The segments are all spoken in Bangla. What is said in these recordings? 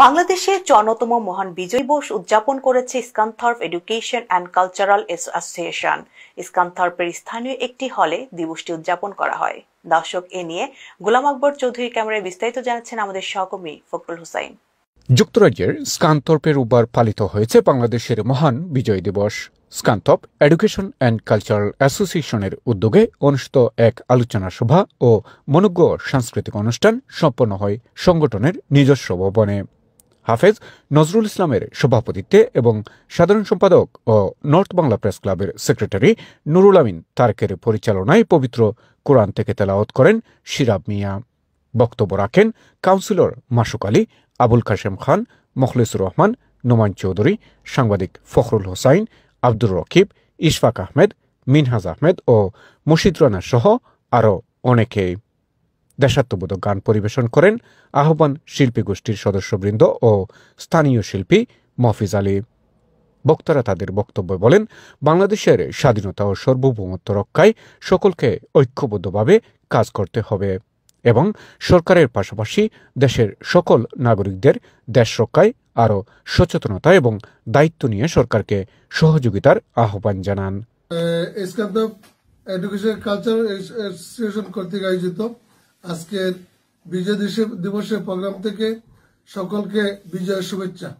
বাংলাদেশে ৫৪তম মহান বিজয় দিবস উদযাপন করেছে স্কানথর্প এডুকেশন অ্যান্ড কালচারাল অ্যাসোসিয়েশন। স্কানথর্পের স্থানীয় একটি হলে দিবসটি উদযাপন করা হয়। দর্শক, এ নিয়ে গোলাম আকবর চৌধুরীর ক্যামেরায় বিস্তারিত জানাচ্ছেন আমাদের সহকর্মী ফখরুল হোসাইন। যুক্তরাজ্যের স্কানথর্পে রোববার পালিত হয়েছে বাংলাদেশের মহান বিজয় দিবস। স্কানথর্প এডুকেশন অ্যান্ড কালচারাল অ্যাসোসিয়েশনের উদ্যোগে অনুষ্ঠিত এক আলোচনা সভা ও মনোজ্ঞ সাংস্কৃতিক অনুষ্ঠান সম্পন্ন হয় সংগঠনের নিজস্ব ভবনে। হাফেজ নজরুল ইসলামের সভাপতিত্বে এবং সাধারণ সম্পাদক ও নর্থ বাংলা প্রেস ক্লাবের সেক্রেটারি নুরুল আমিন তারেকের পরিচালনায় পবিত্র কোরআন থেকে তেলাওয়াত করেন শিরাব মিয়া। বক্তব্য রাখেন কাউন্সিলর মাসুক আলী, আবুল কাশেম খান, মখলিসুর রহমান, নোমান চৌধুরী, সাংবাদিক ফখরুল হোসাইন, আব্দুর রকিব, ইশফাক আহমেদ, মিনহাজ আহমেদ ও মুশিদ রানা সহ আরও অনেকেই। দেশাত্মবোধক গান পরিবেশন করেন আহ্বান শিল্পী গোষ্ঠীর সদস্যবৃন্দ ও স্থানীয় শিল্পী মফিজ আলী। বক্তারা তাদের বক্তব্যে বলেন, বাংলাদেশের স্বাধীনতা ও সার্বভৌমত্ব রক্ষায় সকলকে ঐক্যবদ্ধভাবে কাজ করতে হবে এবং সরকারের পাশাপাশি দেশের সকল নাগরিকদের দেশ রক্ষায় আরও সচেতনতা এবং দায়িত্ব নিয়ে সরকারকে সহযোগিতার আহ্বান জানান। এডুকেশন কালচার অ্যাসোসিয়েশন কর্তৃক আয়োজিত আজকের বিজয় দিবসের প্রোগ্রাম থেকে সকলকে বিজয়ের শুভেচ্ছা।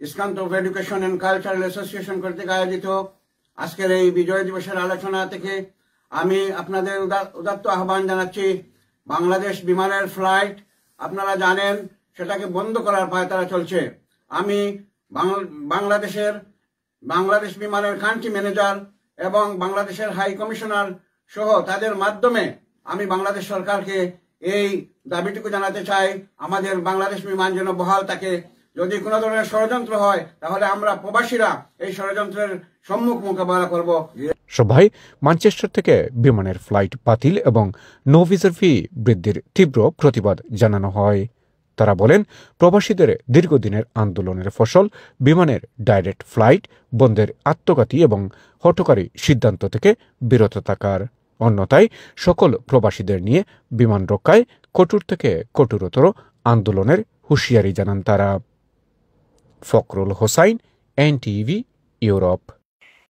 স্কানথর্প এডুকেশন অ্যান্ড কালচারাল অ্যাসোসিয়েশন কর্তৃক আয়োজিত আজকের এই বিজয় দিবসের আলোচনা থেকে আমি আপনাদের উদাত্ত আহ্বান জানাচ্ছি। বাংলাদেশ বিমানের ফ্লাইট আপনারা জানেন সেটাকে বন্ধ করার পায়তারা চলছে। আমি বাংলাদেশ বিমানের কান্ট্রি ম্যানেজার এবং বাংলাদেশের হাই কমিশনার সহ তাদের মাধ্যমে আমি বাংলাদেশ সরকারকে এই দাবিটুকু জানাতে চাই, আমাদের বাংলাদেশ বিমান যেন বহাল থাকে। যদি কোনো ধরনের ষড়যন্ত্র হয় তাহলে আমরা প্রবাসীরা এই ষড়যন্ত্রের সম্মুখ মোকাবেলা করব। সভায় ম্যানচেস্টার থেকে বিমানের ফ্লাইট বাতিল এবং নো ভিসার ফি বৃদ্ধির তীব্র প্রতিবাদ জানানো হয়। তারা বলেন, প্রবাসীদের দীর্ঘদিনের আন্দোলনের ফসল বিমানের ডাইরেক্ট ফ্লাইট বন্ধের আত্মঘাতী এবং হঠকারী সিদ্ধান্ত থেকে বিরত থাকার। অন্যথায় সকল প্রবাসীদের নিয়ে বিমান রক্ষায় কঠোর থেকে কঠোরতর আন্দোলনের হুঁশিয়ারি জানান তারা। Fakhrul Hossain, NTV, Europe.